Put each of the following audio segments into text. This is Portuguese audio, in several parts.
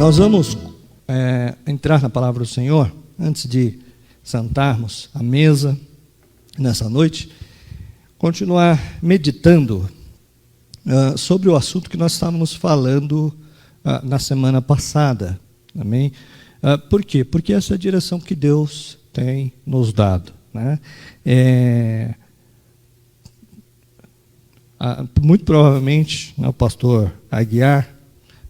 Nós vamos entrar na palavra do Senhor antes de sentarmos à mesa nessa noite, continuar meditando sobre o assunto que nós estávamos falando na semana passada. Amém? Por quê? Porque essa é a direção que Deus tem nos dado, né? Muito provavelmente, o pastor Aguiar,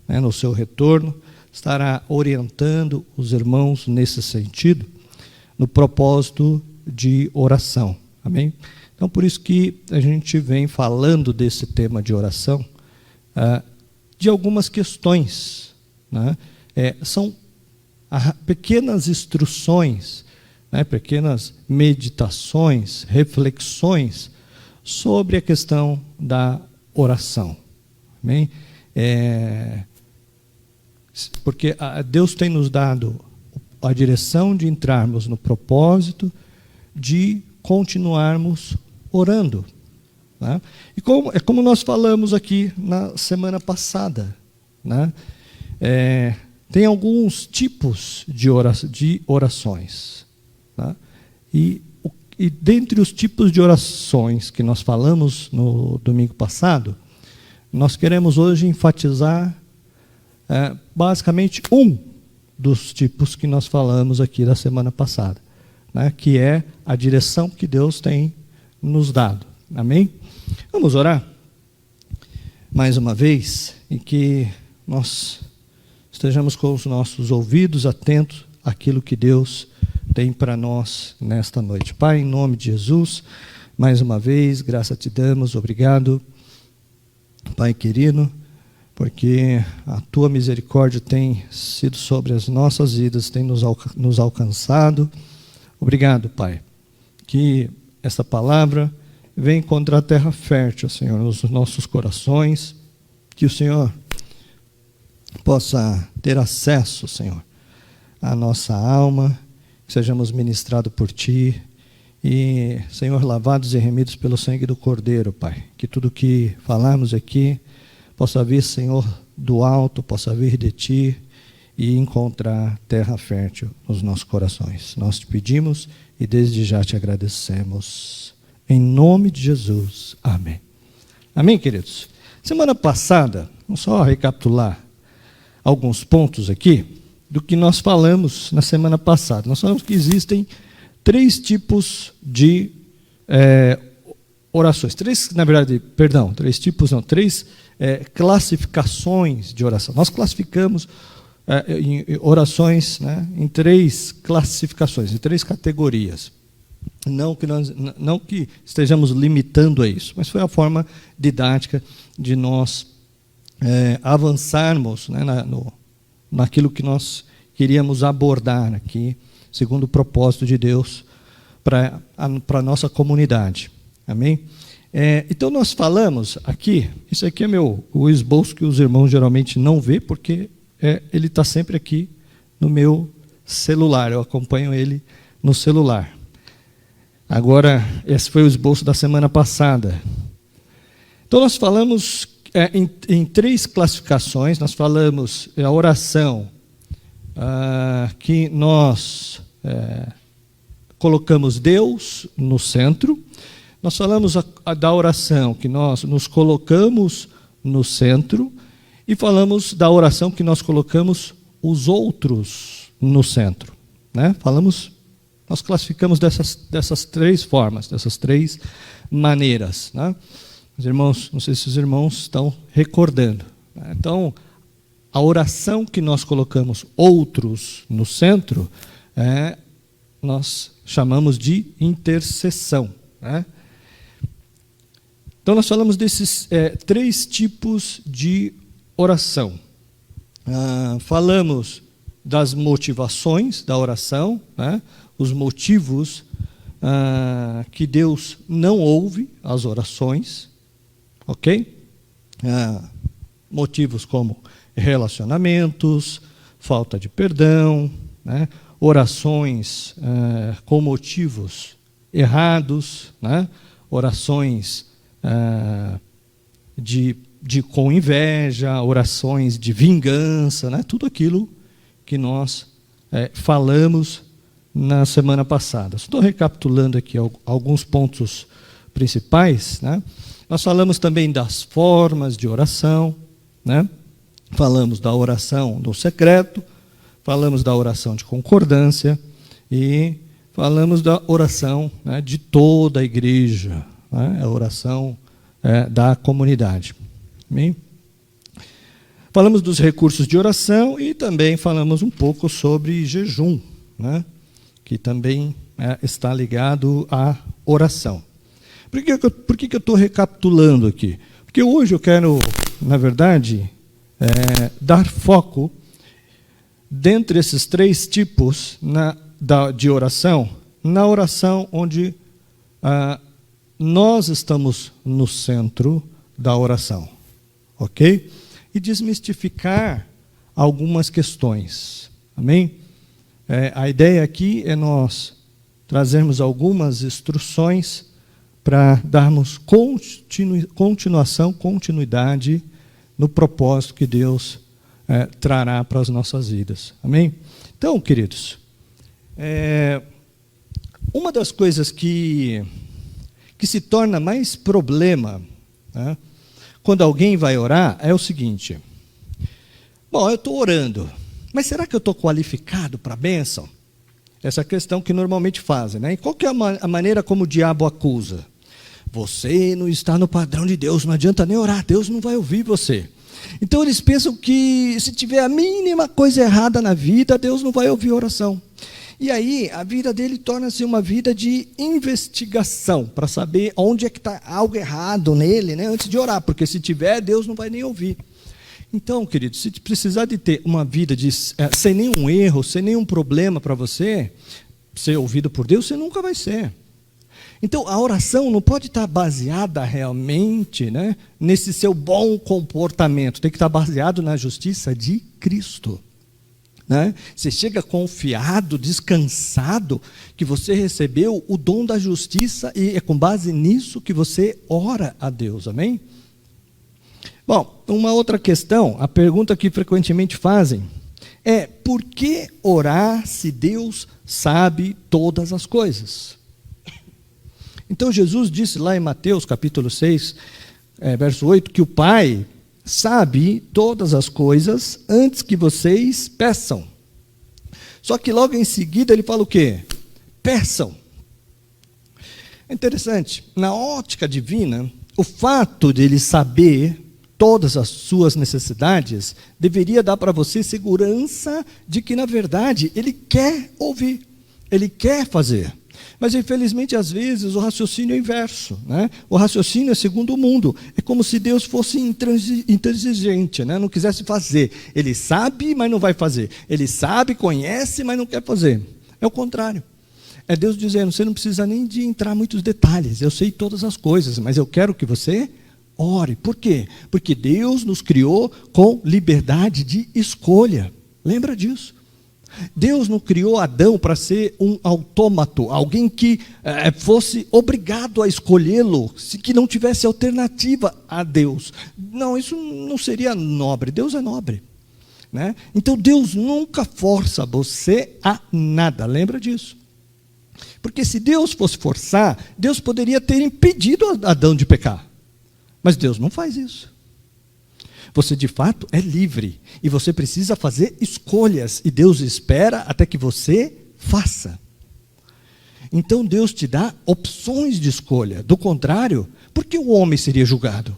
no seu retorno, estará orientando os irmãos nesse sentido, no propósito de oração. Amém? Então, por isso que a gente vem falando desse tema de oração, de algumas questões, né? São pequenas instruções, né? Pequenas meditações, reflexões sobre a questão da oração. Amém? Porque Deus tem nos dado a direção de entrarmos no propósito de continuarmos orando, né? E como nós falamos aqui na semana passada, né? Tem alguns tipos de orações, né? E dentre os tipos de orações que nós falamos no domingo passado, nós queremos hoje enfatizar basicamente um dos tipos que nós falamos aqui da semana passada, né? Que é a direção que Deus tem nos dado. Amém? Vamos orar mais uma vez e que nós estejamos com os nossos ouvidos atentos àquilo que Deus tem para nós nesta noite. Pai, em nome de Jesus, mais uma vez, graça te damos, obrigado, Pai querido, porque a tua misericórdia tem sido sobre as nossas vidas, tem nos alcançado. Obrigado, Pai, que essa palavra venha encontrar a terra fértil, Senhor, nos nossos corações, que o Senhor possa ter acesso, Senhor, à nossa alma, que sejamos ministrados por Ti e, Senhor, lavados e remidos pelo sangue do Cordeiro, Pai, que tudo que falarmos aqui possa vir, Senhor, do alto, possa vir de Ti e encontrar terra fértil nos nossos corações. Nós te pedimos e desde já te agradecemos. Em nome de Jesus. Amém. Amém, queridos? Semana passada, vamos só recapitular alguns pontos aqui do que nós falamos na semana passada. Nós falamos que existem três tipos de orações. Três classificações de oração. Nós classificamos orações, né, em três classificações, em três categorias. Não que estejamos limitando a isso, mas foi a forma didática de nós avançarmos, né, naquilo que nós queríamos abordar aqui, segundo o propósito de Deus para a nossa comunidade. Amém? Então nós falamos aqui, isso aqui é o esboço que os irmãos geralmente não vê, porque ele está sempre aqui no meu celular, eu acompanho ele no celular. Agora, esse foi o esboço da semana passada. Então nós falamos em três classificações. Nós falamos a oração que nós colocamos Deus no centro. Nós falamos da oração que nós nos colocamos no centro e falamos da oração que nós colocamos os outros no centro, né? Nós classificamos dessas três formas, dessas três maneiras, né? Os irmãos, não sei se os irmãos estão recordando, né? Então, a oração que nós colocamos outros no centro, nós chamamos de intercessão, né? Então, nós falamos desses três tipos de oração. Falamos das motivações da oração, né? Os motivos que Deus não ouve as orações, ok? Motivos como relacionamentos, falta de perdão, né? Orações com motivos errados, né? Orações de com inveja, orações de vingança, né? Tudo aquilo que nós falamos na semana passada. Estou recapitulando aqui alguns pontos principais, né? Nós falamos também das formas de oração, né? Falamos da oração no secreto, falamos da oração de concordância e falamos da oração, né, de toda a igreja, né? A oração da comunidade. Amém? Falamos dos recursos de oração e também falamos um pouco sobre jejum, né? Que também está ligado à oração. Por que eu estou recapitulando aqui? Porque hoje eu quero, na verdade, dar foco, dentre esses 3 tipos de oração, na oração onde nós estamos no centro da oração. Ok? E desmistificar algumas questões. Amém? A ideia aqui é nós trazermos algumas instruções para darmos continuidade no propósito que Deus trará para as nossas vidas. Amém? Então, queridos, uma das coisas que se torna mais problema, né, quando alguém vai orar, é o seguinte: bom, eu estou orando, mas será que eu estou qualificado para a bênção? Essa é a questão que normalmente fazem, né? E qual que é a maneira como o diabo acusa? Você não está no padrão de Deus, não adianta nem orar, Deus não vai ouvir você. Então eles pensam que se tiver a mínima coisa errada na vida, Deus não vai ouvir a oração. E aí a vida dele torna-se uma vida de investigação, para saber onde é que está algo errado nele, né, antes de orar, porque se tiver, Deus não vai nem ouvir. Então, querido, se precisar de ter uma vida sem nenhum erro, sem nenhum problema para você ser ouvido por Deus, você nunca vai ser. Então, a oração não pode estar baseada realmente, né, nesse seu bom comportamento. Tem que estar baseado na justiça de Cristo. Né? Você chega confiado, descansado, que você recebeu o dom da justiça e é com base nisso que você ora a Deus. Amém? Bom, uma outra questão, a pergunta que frequentemente fazem é: por que orar se Deus sabe todas as coisas? Então Jesus disse lá em Mateus capítulo 6, verso 8, que o Pai sabe todas as coisas antes que vocês peçam. Só que logo em seguida ele fala o quê? Peçam. É interessante, na ótica divina, o fato de ele saber todas as suas necessidades deveria dar para você segurança de que, na verdade, ele quer ouvir, ele quer fazer. Mas, infelizmente, às vezes, o raciocínio é inverso. Né? O raciocínio é segundo o mundo. É como se Deus fosse intransigente, né? Não quisesse fazer. Ele sabe, mas não vai fazer. Ele sabe, conhece, mas não quer fazer. É o contrário. É Deus dizendo: você não precisa nem de entrar em muitos detalhes. Eu sei todas as coisas, mas eu quero que você ore. Por quê? Porque Deus nos criou com liberdade de escolha. Lembra disso? Deus não criou Adão para ser um autômato, alguém que fosse obrigado a escolhê-lo, que não tivesse alternativa a Deus. Não, isso não seria nobre. Deus é nobre. Né? Então Deus nunca força você a nada, lembra disso? Porque se Deus fosse forçar, Deus poderia ter impedido Adão de pecar. Mas Deus não faz isso. Você de fato é livre e você precisa fazer escolhas e Deus espera até que você faça. Então Deus te dá opções de escolha. Do contrário, por que o homem seria julgado?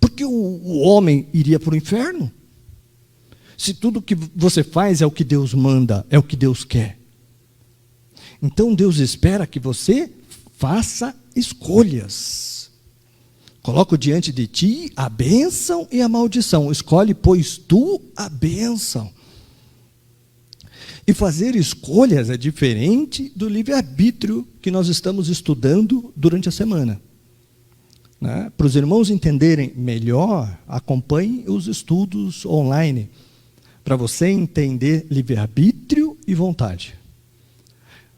Por que o homem iria para o inferno? Se tudo que você faz é o que Deus manda, é o que Deus quer. Então Deus espera que você faça escolhas. Coloco diante de ti a bênção e a maldição. Escolhe, pois, tu a bênção. E fazer escolhas é diferente do livre-arbítrio que nós estamos estudando durante a semana. Né? Para os irmãos entenderem melhor, acompanhe os estudos online. Para você entender livre-arbítrio e vontade.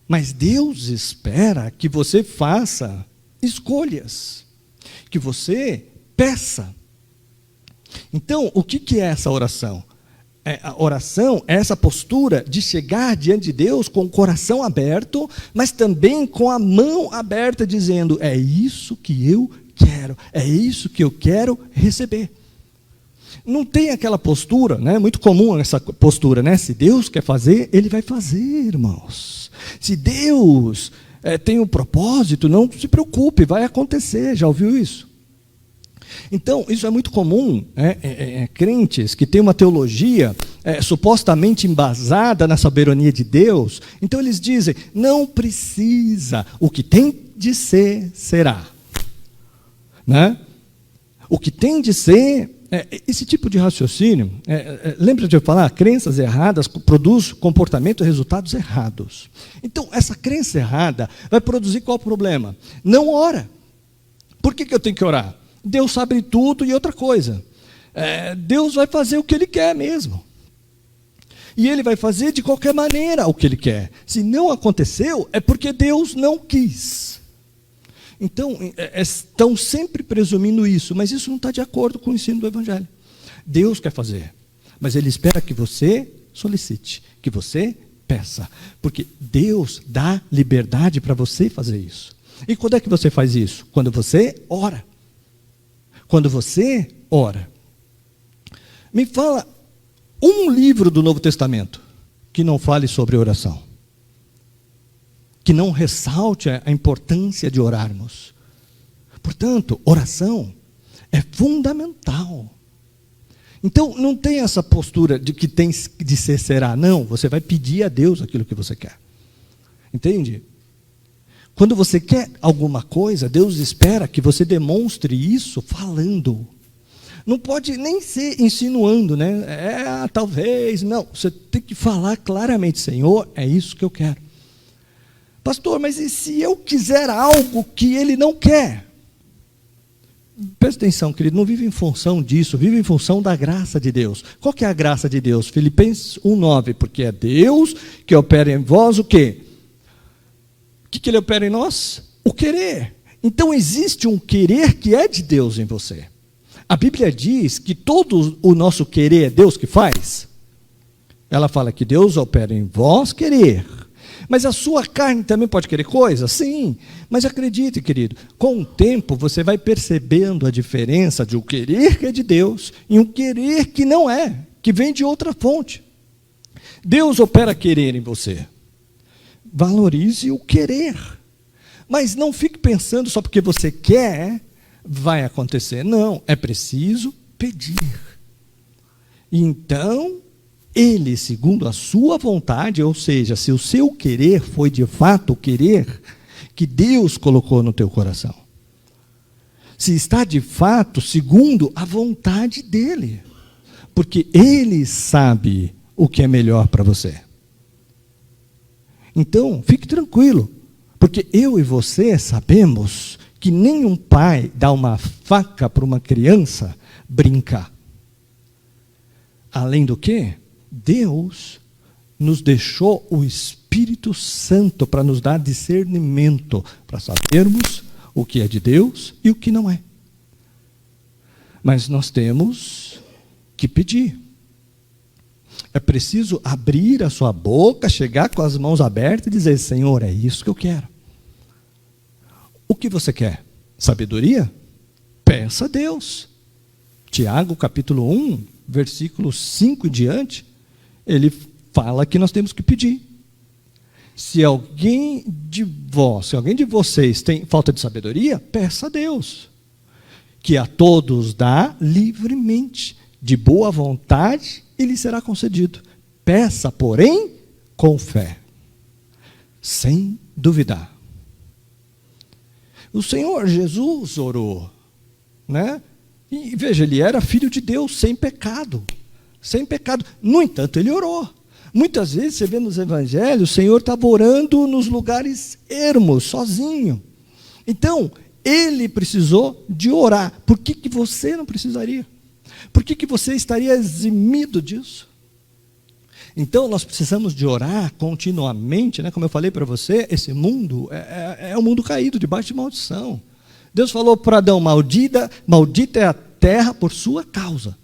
Mas Deus espera que você faça escolhas. Que você peça. Então, o que é essa oração? A oração é essa postura de chegar diante de Deus com o coração aberto, mas também com a mão aberta, dizendo: é isso que eu quero, é isso que eu quero receber. Não tem aquela postura, né? Muito comum essa postura, né? Se Deus quer fazer, Ele vai fazer, irmãos. Se Deus tem um propósito, não se preocupe, vai acontecer. Já ouviu isso? Então, isso é muito comum, crentes que têm uma teologia supostamente embasada na soberania de Deus. Então eles dizem: não precisa, o que tem de ser, será. Né? O que tem de ser, esse tipo de raciocínio, lembra de eu falar? Crenças erradas produzem comportamento e resultados errados. Então, essa crença errada vai produzir qual problema? Não ora. Por que eu tenho que orar? Deus sabe tudo. E outra coisa, Deus vai fazer o que Ele quer mesmo. E Ele vai fazer de qualquer maneira o que Ele quer. Se não aconteceu, é porque Deus não quis. Então, estão sempre presumindo isso, mas isso não está de acordo com o ensino do Evangelho. Deus quer fazer, mas Ele espera que você solicite, que você peça, porque Deus dá liberdade para você fazer isso. E quando é que você faz isso? Quando você ora. Quando você ora. Me fala um livro do Novo Testamento que não fale sobre oração, que não ressalte a importância de orarmos. Portanto, oração é fundamental. Então, não tem essa postura de que tem de ser, será. Não, você vai pedir a Deus aquilo que você quer. Entende? Quando você quer alguma coisa, Deus espera que você demonstre isso falando. Não pode nem ser insinuando, né? Talvez, não. Você tem que falar claramente: Senhor, é isso que eu quero. Pastor, mas e se eu quiser algo que Ele não quer? Presta atenção, querido, não vive em função disso, vive em função da graça de Deus. Qual que é a graça de Deus? Filipenses 1:9, porque é Deus que opera em vós o quê? O que Ele opera em nós? O querer. Então existe um querer que é de Deus em você. A Bíblia diz que todo o nosso querer é Deus que faz. Ela fala que Deus opera em vós querer. Mas a sua carne também pode querer coisas? Sim, mas acredite, querido, com o tempo você vai percebendo a diferença de um querer que é de Deus e um querer que não é, que vem de outra fonte. Deus opera querer em você. Valorize o querer. Mas não fique pensando só porque você quer, vai acontecer. Não, é preciso pedir. Então, Ele, segundo a sua vontade, ou seja, se o seu querer foi de fato o querer que Deus colocou no teu coração, se está de fato segundo a vontade dEle, porque Ele sabe o que é melhor para você. Então, fique tranquilo, porque eu e você sabemos que nenhum pai dá uma faca para uma criança brincar. Além do que, Deus nos deixou o Espírito Santo para nos dar discernimento, para sabermos o que é de Deus e o que não é. Mas nós temos que pedir. É preciso abrir a sua boca, chegar com as mãos abertas e dizer: Senhor, é isso que eu quero. O que você quer? Sabedoria? Peça a Deus. Tiago, capítulo 1, versículo 5 em diante, ele fala que nós temos que pedir. Se alguém de vocês tem falta de sabedoria, peça a Deus, que a todos dá livremente, de boa vontade, e lhe será concedido. Peça, porém, com fé, sem duvidar. O Senhor Jesus orou, né? E veja, ele era filho de Deus, sem pecado. Sem pecado. No entanto, ele orou. Muitas vezes, você vê nos evangelhos, o Senhor estava orando nos lugares ermos, sozinho. Então, ele precisou de orar. Por que você não precisaria? Por que você estaria eximido disso? Então, nós precisamos de orar continuamente, né? Como eu falei para você, esse mundo é um mundo caído, debaixo de maldição. Deus falou para Adão, maldita é a terra por sua causa.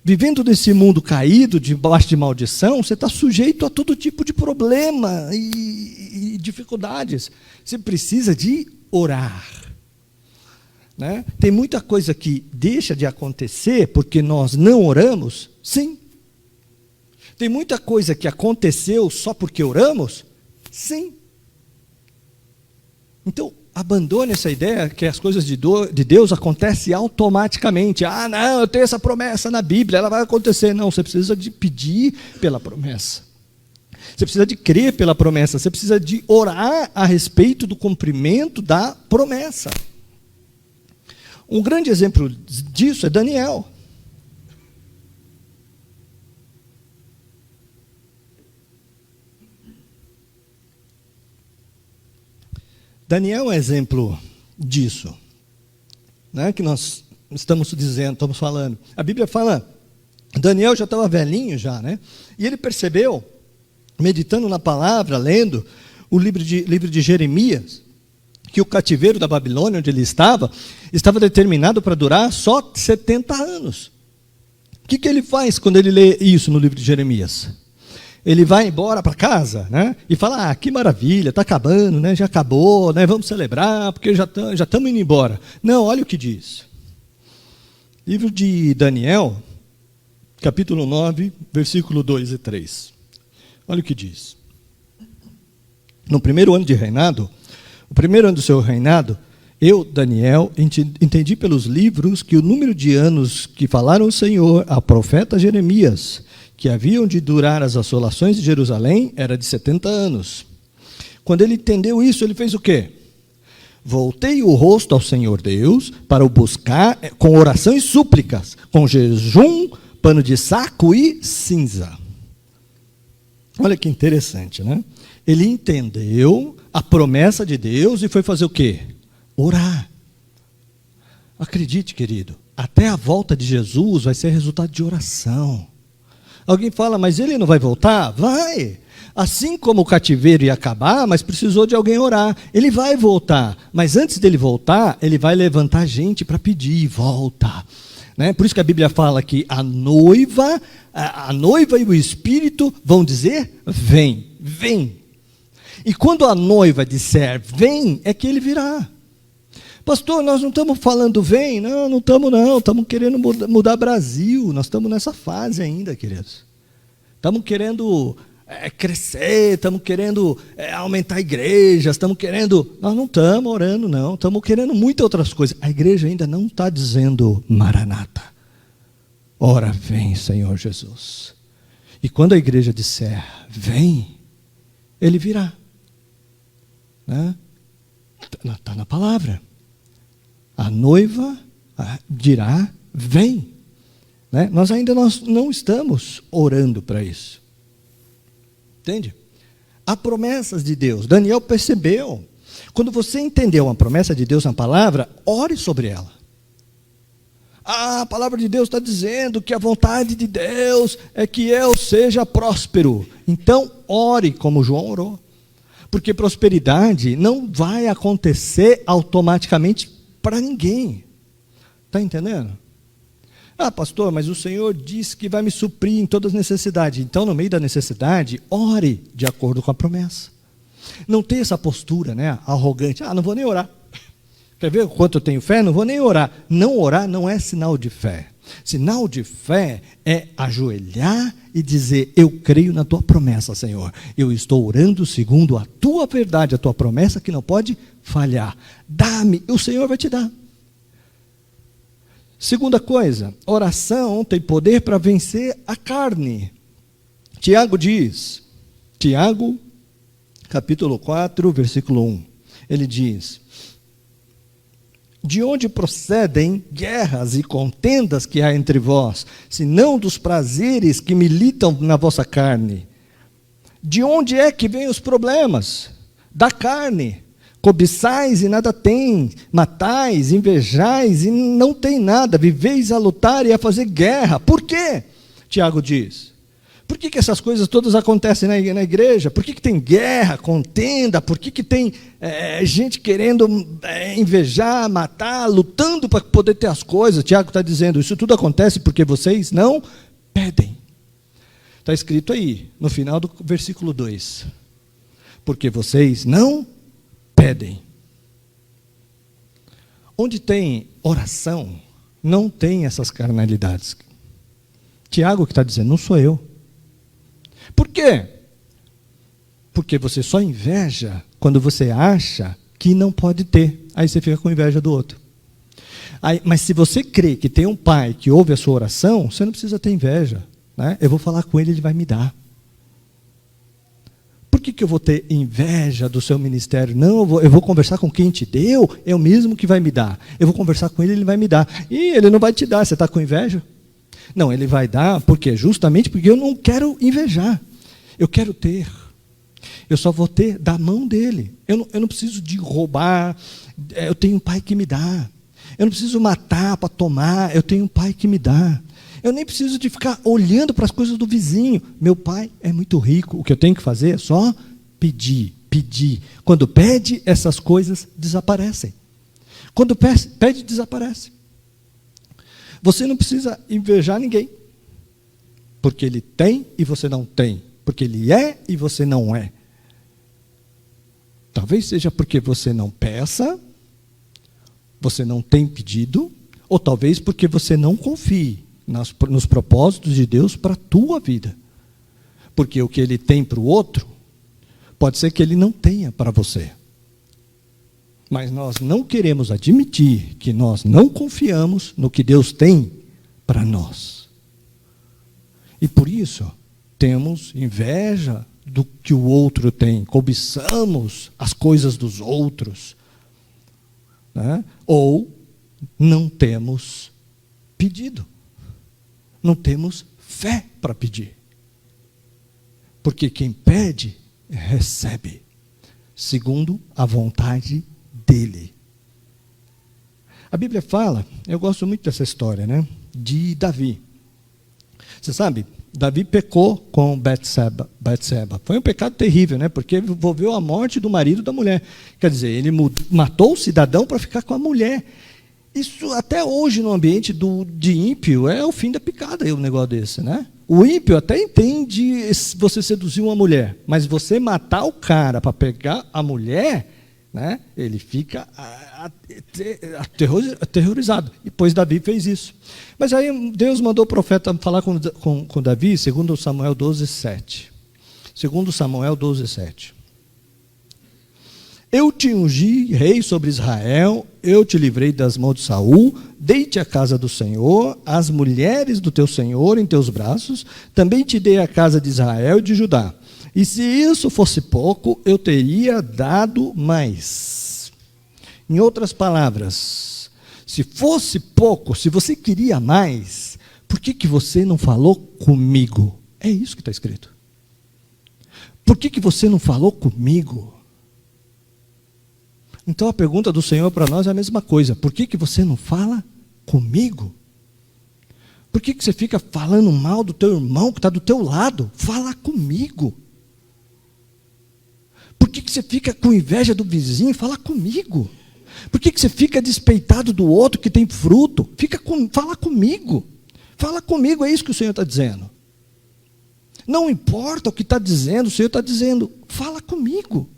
Vivendo nesse mundo caído, debaixo de maldição, você está sujeito a todo tipo de problema e dificuldades. Você precisa de orar. Né? Tem muita coisa que deixa de acontecer porque nós não oramos? Sim. Tem muita coisa que aconteceu só porque oramos? Sim. Então, abandone essa ideia que as coisas de Deus acontecem automaticamente. Ah, não, eu tenho essa promessa na Bíblia, ela vai acontecer. Não, você precisa de pedir pela promessa. Você precisa de crer pela promessa. Você precisa de orar a respeito do cumprimento da promessa. Um grande exemplo disso é Daniel. Daniel é um exemplo disso, né, que nós estamos falando. A Bíblia fala, Daniel já estava velhinho já, né? E ele percebeu, meditando na palavra, lendo o livro de Jeremias, que o cativeiro da Babilônia, onde ele estava determinado para durar só 70 anos. O que ele faz quando ele lê isso no livro de Jeremias? Ele vai embora para casa, né? E fala, que maravilha, está acabando, né? Já acabou, né? Vamos celebrar, porque já estamos indo embora. Não, olha o que diz. Livro de Daniel, capítulo 9, versículo 2 e 3. Olha o que diz. No primeiro ano de reinado, o primeiro ano do seu reinado, eu, Daniel, entendi pelos livros que o número de anos que falaram o Senhor ao profeta Jeremias, que haviam de durar as assolações de Jerusalém, era de 70 anos. Quando ele entendeu isso, ele fez o quê? Voltei o rosto ao Senhor Deus para o buscar com oração e súplicas, com jejum, pano de saco e cinza. Olha que interessante, né? Ele entendeu a promessa de Deus e foi fazer o quê? Orar. Acredite, querido, até a volta de Jesus vai ser resultado de oração. Alguém fala, mas ele não vai voltar? Vai! Assim como o cativeiro ia acabar, mas precisou de alguém orar. Ele vai voltar, mas antes dele voltar, ele vai levantar gente para pedir, volta. Né? Por isso que a Bíblia fala que a noiva e o Espírito vão dizer, vem, vem. E quando a noiva disser, vem, é que ele virá. Pastor, nós não estamos falando vem, não estamos querendo mudar Brasil, nós estamos nessa fase ainda, queridos. Estamos querendo crescer, estamos querendo aumentar igrejas, nós não estamos orando não, estamos querendo muitas outras coisas. A igreja ainda não está dizendo Maranata, ora vem Senhor Jesus. E quando a igreja disser vem, ele virá. Né? Está na palavra. A noiva dirá, vem. Né? Nós não estamos orando para isso. Entende? Há promessas de Deus. Daniel percebeu. Quando você entendeu a promessa de Deus na palavra, ore sobre ela. A palavra de Deus está dizendo que a vontade de Deus é que eu seja próspero. Então, ore como João orou. Porque prosperidade não vai acontecer automaticamente para ninguém. Está entendendo? Pastor, mas o Senhor disse que vai me suprir em todas as necessidades. Então, no meio da necessidade, ore de acordo com a promessa. Não tenha essa postura, né, arrogante. Não vou nem orar. Quer ver o quanto eu tenho fé? Não vou nem orar. Não orar não é sinal de fé. Sinal de fé é ajoelhar e dizer, eu creio na tua promessa, Senhor. Eu estou orando segundo a tua verdade, a tua promessa que não pode falhar. Dá-me, o Senhor vai te dar. Segunda coisa, oração tem poder para vencer a carne. Tiago diz, capítulo 4, versículo 1, ele diz, de onde procedem guerras e contendas que há entre vós, senão dos prazeres que militam na vossa carne? De onde é que vêm os problemas? Da carne. Cobiçais e nada tem, matais, invejais e não tem nada, viveis a lutar e a fazer guerra. Por quê? Tiago diz, Por que essas coisas todas acontecem na igreja? Por que tem guerra, contenda? Por que tem gente querendo invejar, matar, lutando para poder ter as coisas? Tiago está dizendo, isso tudo acontece porque vocês não pedem. Está escrito aí, no final do versículo 2. Porque vocês não pedem. Onde tem oração, não tem essas carnalidades. Tiago que está dizendo, não sou eu. Por quê? Porque você só inveja quando você acha que não pode ter. Aí você fica com inveja do outro. Mas se você crê que tem um pai que ouve a sua oração, você não precisa ter inveja. Né? Eu vou falar com ele, ele vai me dar. Por que eu vou ter inveja do seu ministério? Não, eu vou conversar com quem te deu, é o mesmo que vai me dar. Eu vou conversar com ele, ele vai me dar. E ele não vai te dar, você está com inveja? Não, ele vai dar, por quê? Justamente porque eu não quero invejar. Eu quero ter. Eu só vou ter da mão dele. Eu não preciso de roubar. Eu tenho um pai que me dá. Eu não preciso matar para tomar. Eu tenho um pai que me dá. Eu nem preciso de ficar olhando para as coisas do vizinho. Meu pai é muito rico. O que eu tenho que fazer é só pedir, pedir. Quando pede, essas coisas desaparecem. Quando pede, desaparece. Você não precisa invejar ninguém. Porque ele tem e você não tem. Porque ele é e você não é. Talvez seja porque você não peça, você não tem pedido, ou talvez porque você não confie nos propósitos de Deus para a tua vida. Porque o que ele tem para o outro, pode ser que ele não tenha para você. Mas nós não queremos admitir que nós não confiamos no que Deus tem para nós. E por isso, temos inveja do que o outro tem, cobiçamos as coisas dos outros, né? Ou não temos pedido, não temos fé para pedir. Porque quem pede, recebe, segundo a vontade dele. A Bíblia fala, eu gosto muito dessa história, né, de Davi. Você sabe, Davi pecou com Betseba. Foi um pecado terrível, né, porque envolveu a morte do marido da mulher. Quer dizer, ele matou o cidadão para ficar com a mulher. Isso até hoje no ambiente de ímpio é o fim da picada, um negócio desse, né? O ímpio até entende você seduzir uma mulher, mas você matar o cara para pegar a mulher, né? Ele fica aterrorizado. E pois Davi fez isso. Mas aí Deus mandou o profeta falar com Davi, segundo Samuel 12:7. Segundo Samuel 12:7. Eu te ungi rei sobre Israel, eu te livrei das mãos de Saul, dei-te a casa do Senhor, as mulheres do teu Senhor em teus braços, também te dei a casa de Israel e de Judá. E se isso fosse pouco, eu teria dado mais. Em outras palavras, se fosse pouco, se você queria mais, por que você não falou comigo? É isso que está escrito. Por que você não falou comigo? Então a pergunta do Senhor para nós é a mesma coisa. Por que você não fala comigo? Por que você fica falando mal do teu irmão que está do teu lado? Fala comigo. Por que você fica com inveja do vizinho? Fala comigo. Por que você fica despeitado do outro que tem fruto? Fala comigo. Fala comigo, é isso que o Senhor está dizendo. Não importa o que está dizendo, o Senhor está dizendo, fala comigo.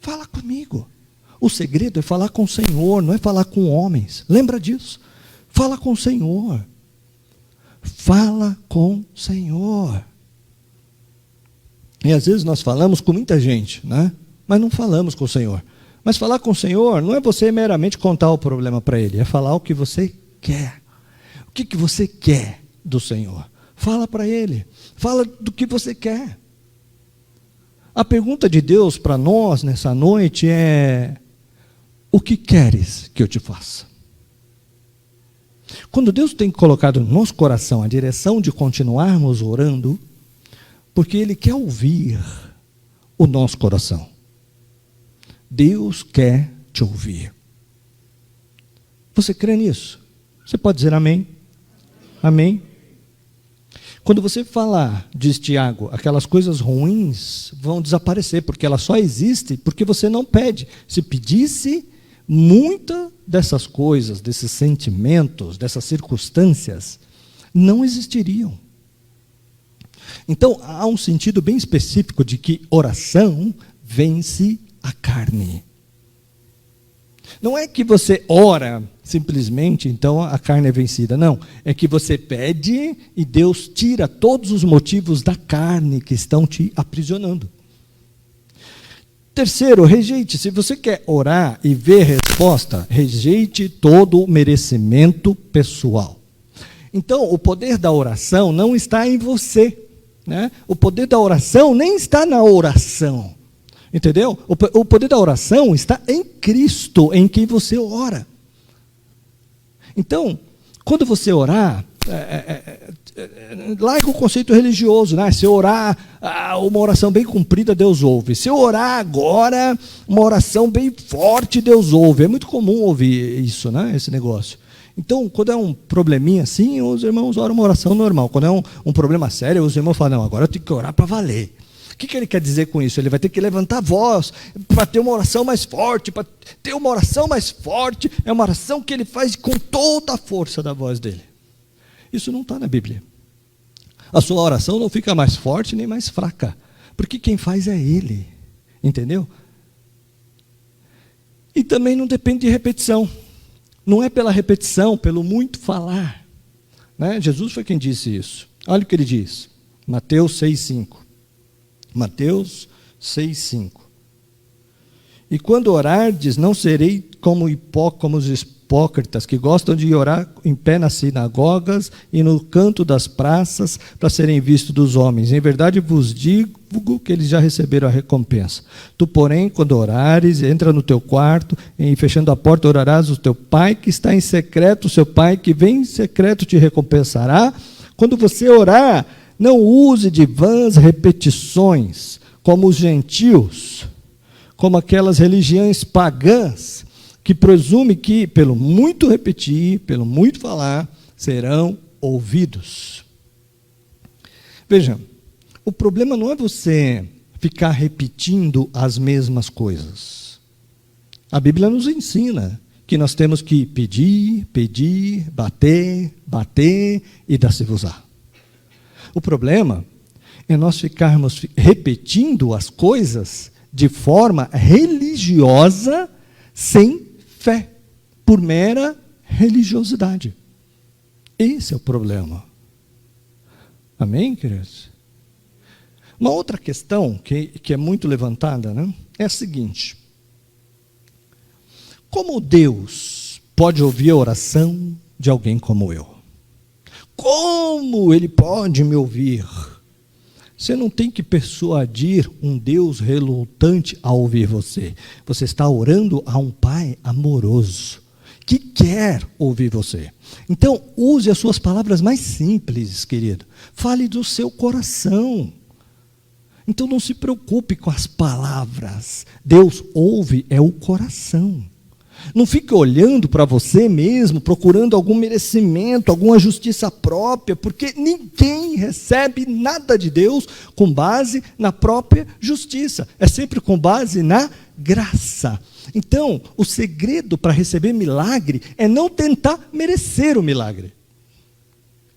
Fala comigo. O segredo é falar com o Senhor, não é falar com homens. Lembra disso? Fala com o Senhor. Fala com o Senhor. E às vezes nós falamos com muita gente, né? Mas não falamos com o Senhor. Mas falar com o Senhor não é você meramente contar o problema para Ele, é falar o que você quer. O que você quer do Senhor? Fala para Ele. Fala do que você quer. A pergunta de Deus para nós nessa noite é: o que queres que eu te faça? Quando Deus tem colocado no nosso coração a direção de continuarmos orando, porque Ele quer ouvir o nosso coração. Deus quer te ouvir. Você crê nisso? Você pode dizer amém? Amém? Quando você falar, diz Tiago, aquelas coisas ruins vão desaparecer, porque ela só existe porque você não pede. Se pedisse, muitas dessas coisas, desses sentimentos, dessas circunstâncias, não existiriam. Então, há um sentido bem específico de que oração vence a carne. Não é que você ora simplesmente, então a carne é vencida. Não, é que você pede e Deus tira todos os motivos da carne que estão te aprisionando. Terceiro, rejeite. Se você quer orar e ver resposta, rejeite todo o merecimento pessoal. Então, o poder da oração não está em você, né? O poder da oração nem está na oração. Entendeu? O poder da oração está em Cristo, em quem você ora. Então, quando você orar, larga o conceito religioso, né? Se eu orar uma oração bem cumprida, Deus ouve. Se eu orar agora, uma oração bem forte, Deus ouve. É muito comum ouvir isso, né? Esse negócio. Então, quando é um probleminha assim, os irmãos oram uma oração normal. Quando é um problema sério, os irmãos falam, não, agora eu tenho que orar para valer. O que ele quer dizer com isso? Ele vai ter que levantar a voz para ter uma oração mais forte. Para ter uma oração mais forte, é uma oração que ele faz com toda a força da voz dele. Isso não está na Bíblia. A sua oração não fica mais forte nem mais fraca, porque quem faz é ele. Entendeu? E também não depende de repetição. Não é pela repetição, pelo muito falar. Né? Jesus foi quem disse isso. Olha o que ele diz. Mateus 6,5. Mateus 6,5. E quando orardes, não serei como os hipócritas, que gostam de orar em pé nas sinagogas e no canto das praças, para serem vistos dos homens. Em verdade vos digo que eles já receberam a recompensa. Tu, porém, quando orares, entra no teu quarto, e fechando a porta, orarás o teu pai que está em secreto, o seu pai que vem em secreto te recompensará. Quando você orar, não use de vãs repetições, como os gentios, como aquelas religiões pagãs, que presume que, pelo muito repetir, pelo muito falar, serão ouvidos. Veja, o problema não é você ficar repetindo as mesmas coisas. A Bíblia nos ensina que nós temos que pedir, pedir, bater, bater e dar-se-vos-á. O problema é nós ficarmos repetindo as coisas de forma religiosa, sem fé, por mera religiosidade. Esse é o problema. Amém, queridos? Uma outra questão que é muito levantada, né, é a seguinte: como Deus pode ouvir a oração de alguém como eu? Como Ele pode me ouvir? Você não tem que persuadir um Deus relutante a ouvir você. Você está orando a um Pai amoroso, que quer ouvir você. Então, use as suas palavras mais simples, querido. Fale do seu coração. Então, não se preocupe com as palavras. Deus ouve é o coração. Não fique olhando para você mesmo, procurando algum merecimento, alguma justiça própria, porque ninguém recebe nada de Deus com base na própria justiça. É sempre com base na graça. Então, o segredo para receber milagre é não tentar merecer o milagre.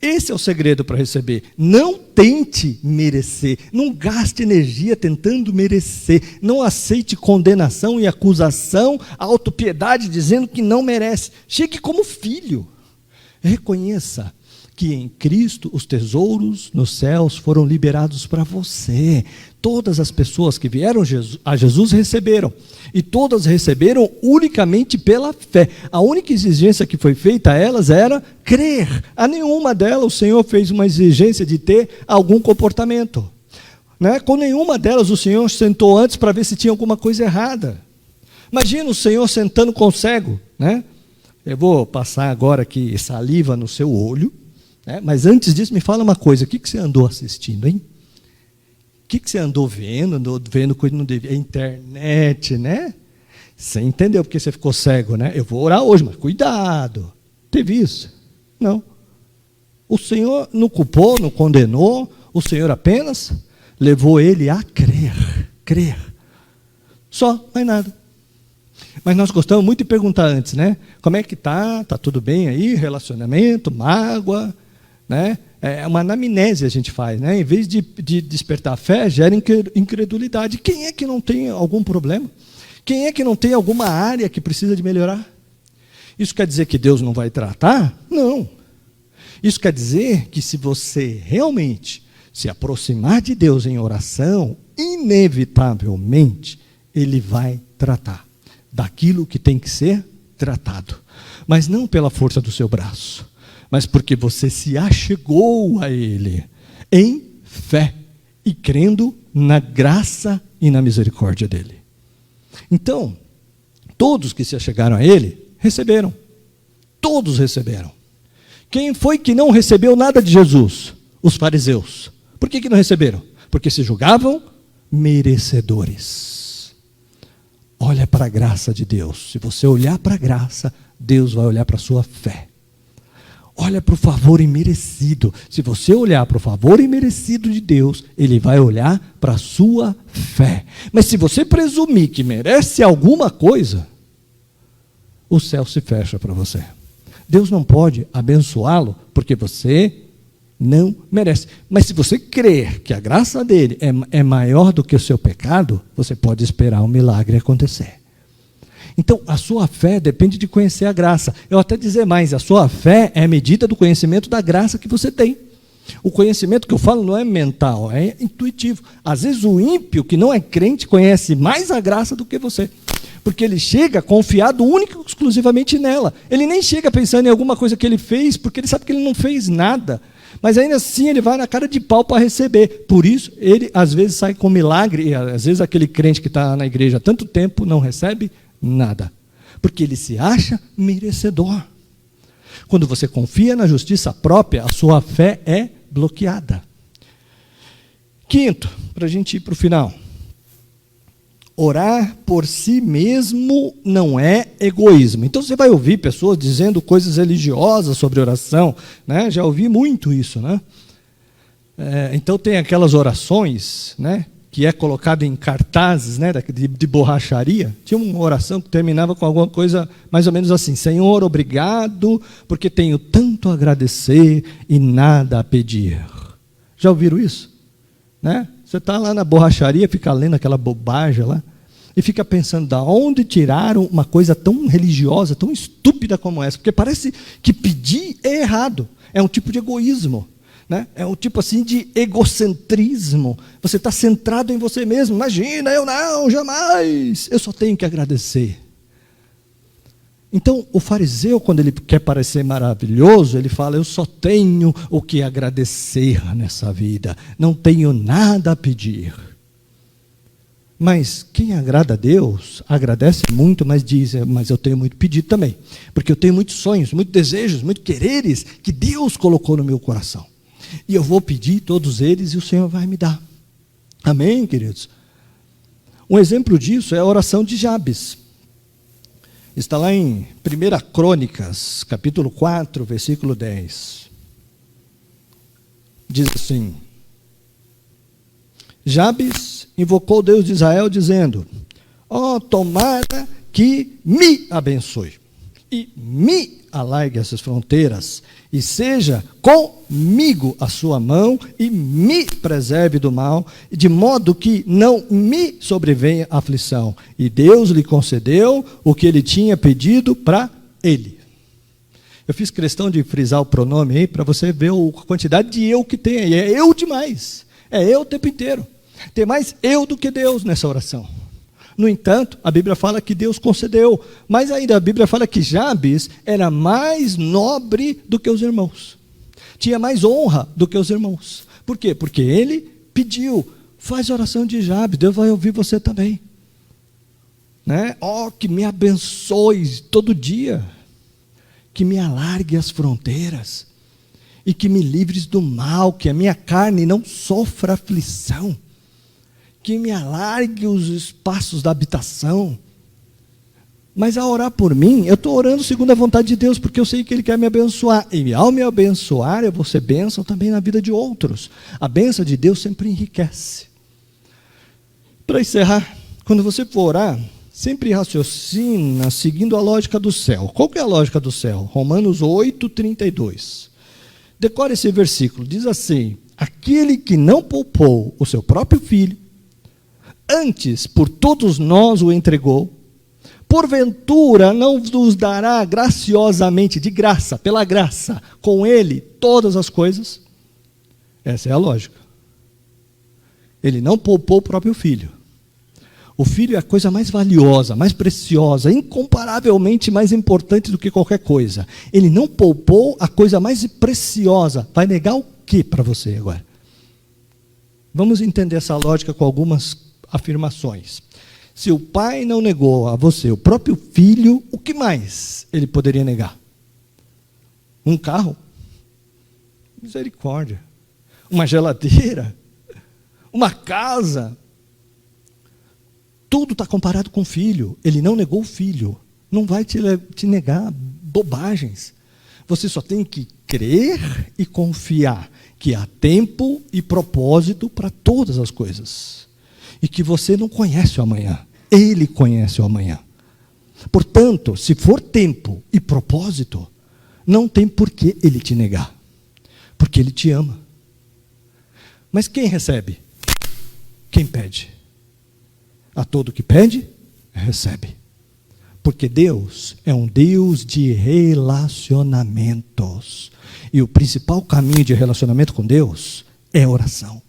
Esse é o segredo para receber. Não tente merecer. Não gaste energia tentando merecer. Não aceite condenação e acusação, autopiedade, dizendo que não merece. Chegue como filho. Reconheça que em Cristo os tesouros nos céus foram liberados para você. Todas as pessoas que vieram a Jesus receberam. E todas receberam unicamente pela fé. A única exigência que foi feita a elas era crer. A nenhuma delas o Senhor fez uma exigência de ter algum comportamento. Né? Com nenhuma delas o Senhor sentou antes para ver se tinha alguma coisa errada. Imagina o Senhor sentando com o cego. Né? Eu vou passar agora aqui saliva no seu olho. Né? Mas antes disso, me fala uma coisa. O que você andou assistindo, hein? O que você andou vendo? Andou vendo coisa que não devia. A internet, né? Você entendeu porque você ficou cego, né? Eu vou orar hoje, mas cuidado. Teve isso? Não. O Senhor não culpou, não condenou, o Senhor apenas levou ele a crer. Só, mais nada. Mas nós gostamos muito de perguntar antes, né? Como é que tá? Tá tudo bem aí? Relacionamento, mágoa, né? É uma anamnese a gente faz, né? Em vez de despertar a fé, gera incredulidade. Quem é que não tem algum problema? Quem é que não tem alguma área que precisa de melhorar? Isso quer dizer que Deus não vai tratar? Não. Isso quer dizer que se você realmente se aproximar de Deus em oração, inevitavelmente Ele vai tratar daquilo que tem que ser tratado. Mas não pela força do seu braço, mas porque você se achegou a Ele em fé e crendo na graça e na misericórdia dEle. Então, todos que se achegaram a Ele, receberam. Todos receberam. Quem foi que não recebeu nada de Jesus? Os fariseus. Por que não receberam? Porque se julgavam merecedores. Olha para a graça de Deus. Se você olhar para a graça, Deus vai olhar para a sua fé. Olha para o favor imerecido. Se você olhar para o favor imerecido de Deus, Ele vai olhar para a sua fé. Mas se você presumir que merece alguma coisa, o céu se fecha para você. Deus não pode abençoá-lo porque você não merece. Mas se você crer que a graça dele é maior do que o seu pecado, você pode esperar um milagre acontecer. Então, a sua fé depende de conhecer a graça. Eu até dizer mais, a sua fé é a medida do conhecimento da graça que você tem. O conhecimento que eu falo não é mental, é intuitivo. Às vezes o ímpio, que não é crente, conhece mais a graça do que você. Porque ele chega confiado único e exclusivamente nela. Ele nem chega pensando em alguma coisa que ele fez, porque ele sabe que ele não fez nada. Mas ainda assim ele vai na cara de pau para receber. Por isso, ele às vezes sai com milagre, e às vezes aquele crente que está na igreja há tanto tempo não recebe nada. Porque ele se acha merecedor. Quando você confia na justiça própria, a sua fé é bloqueada. Quinto, para a gente ir para o final. Orar por si mesmo não é egoísmo. Então você vai ouvir pessoas dizendo coisas religiosas sobre oração, né? Já ouvi muito isso, né? Então tem aquelas orações, né? Que é colocada em cartazes, né? De borracharia. Tinha uma oração que terminava com alguma coisa mais ou menos assim: Senhor, obrigado, porque tenho tanto a agradecer e nada a pedir. Já ouviram isso? Né? Você está lá na borracharia, fica lendo aquela bobagem lá, e fica pensando, da onde tiraram uma coisa tão religiosa, tão estúpida como essa? Porque parece que pedir é errado, é um tipo de egoísmo, né? É um tipo assim de egocentrismo. Você está centrado em você mesmo. Imagina, eu não, jamais, eu só tenho que agradecer. Então, o fariseu, quando ele quer parecer maravilhoso, ele fala, eu só tenho o que agradecer nessa vida, não tenho nada a pedir. Mas quem agrada a Deus, agradece muito, mas diz, mas eu tenho muito pedido também, porque eu tenho muitos sonhos, muitos desejos, muitos quereres que Deus colocou no meu coração. E eu vou pedir todos eles e o Senhor vai me dar. Amém, queridos? Um exemplo disso é a oração de Jabes. Está lá em 1 Crônicas, capítulo 4, versículo 10. Diz assim: Jabes invocou Deus de Israel, dizendo, tomara que me abençoe, e me alargue essas fronteiras, e seja comigo a sua mão, e me preserve do mal, de modo que não me sobrevenha aflição. E Deus lhe concedeu o que ele tinha pedido para ele. Eu fiz questão de frisar o pronome aí, para você ver a quantidade de eu que tem aí. É eu demais, é eu o tempo inteiro. Tem mais eu do que Deus nessa oração. No entanto, a Bíblia fala que Deus concedeu, mas ainda a Bíblia fala que Jabes era mais nobre do que os irmãos. Tinha mais honra do que os irmãos. Por quê? Porque ele pediu, faz oração de Jabes, Deus vai ouvir você também. Né? Que me abençoe todo dia, que me alargue as fronteiras, e que me livres do mal, que a minha carne não sofra aflição, que me alargue os espaços da habitação. Mas ao orar por mim, eu estou orando segundo a vontade de Deus, porque eu sei que Ele quer me abençoar. E ao me abençoar, eu vou ser bênção também na vida de outros. A bênção de Deus sempre enriquece. Para encerrar, quando você for orar, sempre raciocina seguindo a lógica do céu. Qual que é a lógica do céu? Romanos 8:32. Decore esse versículo. Diz assim: aquele que não poupou o seu próprio filho, antes por todos nós o entregou, porventura não nos dará graciosamente, de graça, pela graça, com ele todas as coisas? Essa é a lógica. Ele não poupou o próprio filho. O filho é a coisa mais valiosa, mais preciosa, incomparavelmente mais importante do que qualquer coisa. Ele não poupou a coisa mais preciosa. Vai negar o que para você agora? Vamos entender essa lógica com algumas afirmações. Se o pai não negou a você o próprio filho, o que mais ele poderia negar? Um carro? Misericórdia. Uma geladeira? Uma casa? Tudo está comparado com o filho. Ele não negou o filho. Não vai te negar bobagens. Você só tem que crer e confiar que há tempo e propósito para todas as coisas. E que você não conhece o amanhã. Ele conhece o amanhã. Portanto, se for tempo e propósito, não tem por que ele te negar. Porque ele te ama. Mas quem recebe? Quem pede? A todo que pede, recebe. Porque Deus é um Deus de relacionamentos. E o principal caminho de relacionamento com Deus é oração.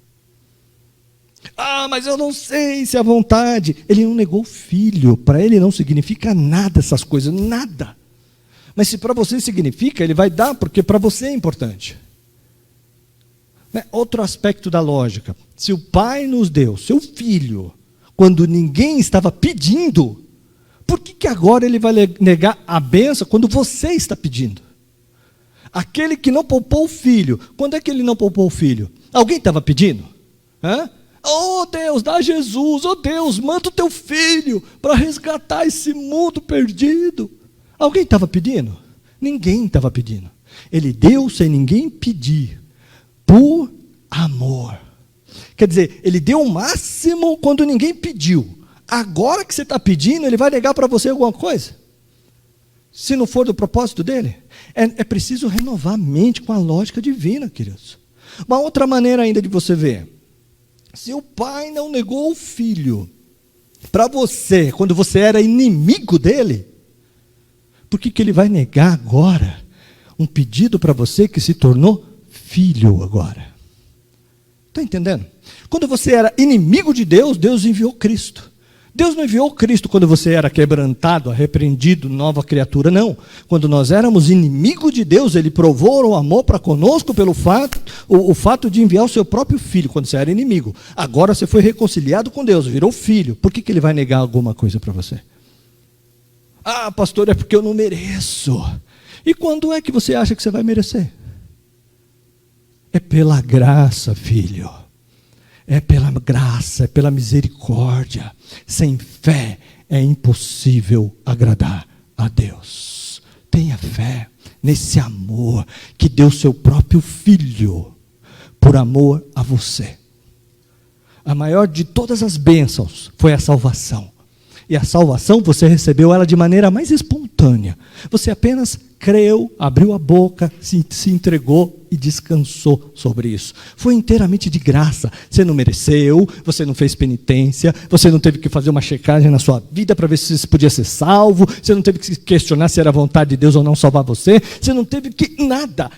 Ah, mas eu não sei se é a vontade. Ele não negou o filho. Para ele não significa nada essas coisas, nada. Mas se para você significa, ele vai dar, porque para você é importante. Outro aspecto da lógica. Se o pai nos deu seu filho, quando ninguém estava pedindo, por que agora ele vai negar a bênção quando você está pedindo? Aquele que não poupou o filho, quando é que ele não poupou o filho? Alguém estava pedindo? Oh Deus, dá Jesus, oh Deus, manda o teu filho para resgatar esse mundo perdido. Alguém estava pedindo? Ninguém estava pedindo. Ele deu sem ninguém pedir, por amor. Quer dizer, ele deu o máximo quando ninguém pediu. Agora que você está pedindo, ele vai negar para você alguma coisa? Se não for do propósito dele? É preciso renovar a mente com a lógica divina, queridos. Uma outra maneira ainda de você ver. Se o pai não negou o filho para você, quando você era inimigo dele, por que ele vai negar agora um pedido para você que se tornou filho agora? Está entendendo? Quando você era inimigo de Deus, Deus enviou Cristo. Deus não enviou Cristo quando você era quebrantado, arrepreendido, nova criatura, não. Quando nós éramos inimigos de Deus, Ele provou o amor para conosco pelo o fato de enviar o seu próprio filho, quando você era inimigo. Agora você foi reconciliado com Deus, virou filho. Por que ele vai negar alguma coisa para você? Ah, pastor, é porque eu não mereço. E quando é que você acha que você vai merecer? É pela graça, filho. É pela graça, é pela misericórdia. Sem fé é impossível agradar a Deus. Tenha fé nesse amor que deu seu próprio filho por amor a você. A maior de todas as bênçãos foi a salvação. E a salvação você recebeu ela de maneira mais espontânea. Você apenas creu, abriu a boca, se entregou e descansou sobre isso. Foi inteiramente de graça. Você não mereceu, você não fez penitência, você não teve que fazer uma checagem na sua vida para ver se você podia ser salvo, você não teve que questionar se era vontade de Deus ou não salvar você, você não teve que nada.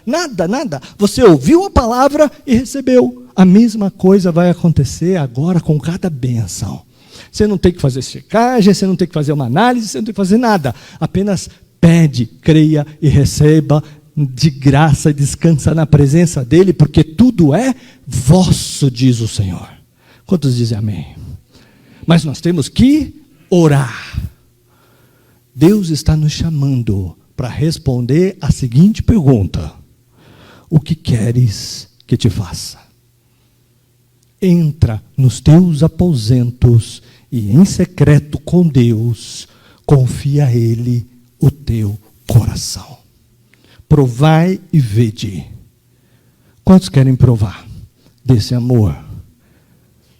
Você ouviu a palavra e recebeu. A mesma coisa vai acontecer agora com cada bênção. Você não tem que fazer checagem, você não tem que fazer uma análise, você não tem que fazer nada. Apenas pede, creia e receba de graça e descansa na presença dEle, porque tudo é vosso, diz o Senhor. Quantos dizem amém? Mas nós temos que orar. Deus está nos chamando para responder a seguinte pergunta: o que queres que te faça? Entra nos teus aposentos e em secreto com Deus, confia a Ele o teu coração. Provai e vede. Quantos querem provar desse amor?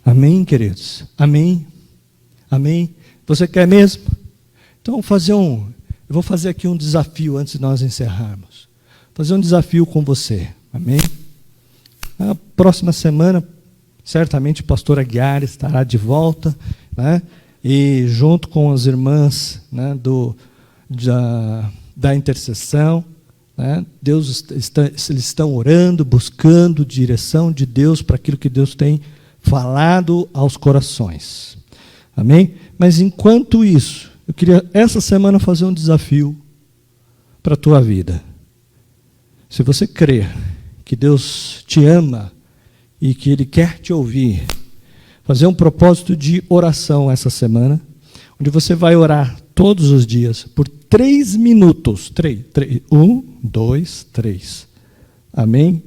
Amém, queridos? Amém? Amém? Você quer mesmo? Então, eu vou fazer aqui um desafio antes de nós encerrarmos. Fazer um desafio com você. Amém? Na próxima semana, certamente o pastor Aguiar estará de volta, né? E junto com as irmãs, né, da intercessão, né? Eles estão orando, buscando direção de Deus para aquilo que Deus tem falado aos corações. Amém? Mas enquanto isso, eu queria essa semana fazer um desafio para a tua vida. Se você crer que Deus te ama e que Ele quer te ouvir, fazer um propósito de oração essa semana, onde você vai orar todos os dias por 3 minutos. 1, 2, 3. Amém? Não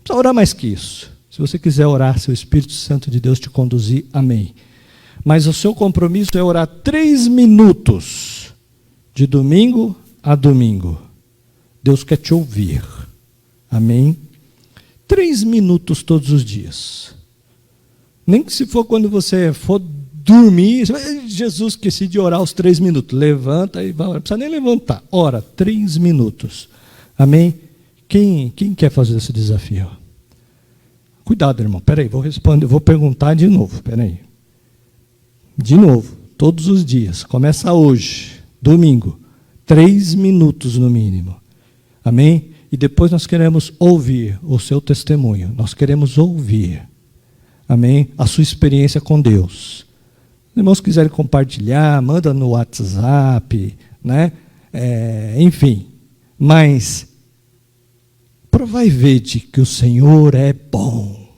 precisa orar mais que isso. Se você quiser orar, se o Espírito Santo de Deus te conduzir, amém. Mas o seu compromisso é orar 3 minutos, de domingo a domingo. Deus quer te ouvir. Amém? 3 minutos todos os dias. Nem que se for quando você for dormir, Jesus, esqueci de orar os 3 minutos. Levanta e vai orar. Não precisa nem levantar. Ora, 3 minutos. Amém? Quem quer fazer esse desafio? Cuidado, irmão. Peraí, vou perguntar de novo. Peraí. De novo, todos os dias. Começa hoje, domingo. 3 minutos no mínimo. Amém? E depois nós queremos ouvir o seu testemunho. Nós queremos ouvir. Amém? A sua experiência com Deus. Os irmãos quiserem compartilhar, manda no WhatsApp, né? Enfim. Mas provai e vede que o Senhor é bom.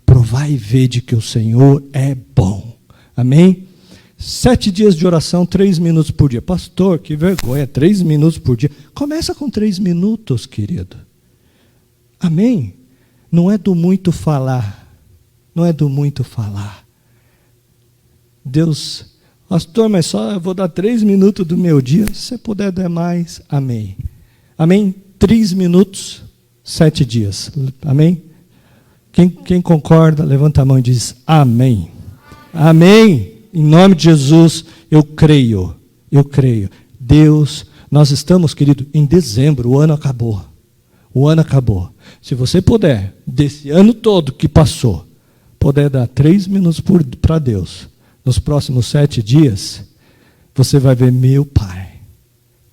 Provai e vede que o Senhor é bom. Amém? 7 dias de oração, 3 minutos por dia. Pastor, que vergonha, 3 minutos por dia. Começa com 3 minutos, querido. Amém? Não é do muito falar. Não é do muito falar. Deus, pastor, mas só eu vou dar 3 minutos do meu dia. Se você puder dar mais, amém. Amém? 3 minutos, 7 dias. Amém? Quem concorda, levanta a mão e diz amém. Amém. Em nome de Jesus, eu creio. Deus, nós estamos, querido, em dezembro, o ano acabou. O ano acabou. Se você puder, desse ano todo que passou, puder dar 3 minutos para Deus, nos próximos 7 dias, você vai ver, meu Pai,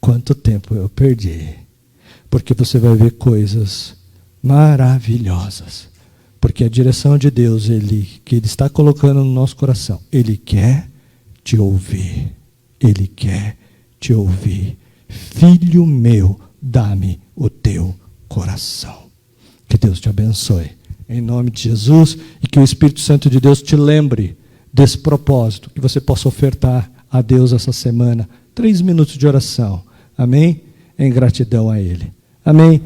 quanto tempo eu perdi. Porque você vai ver coisas maravilhosas. Porque a direção de Deus, que Ele está colocando no nosso coração, Ele quer te ouvir. Ele quer te ouvir. Filho meu, dá-me o teu coração. Que Deus te abençoe. Em nome de Jesus, e que o Espírito Santo de Deus te lembre desse propósito, que você possa ofertar a Deus essa semana 3 minutos de oração. Amém? Em gratidão a Ele. Amém?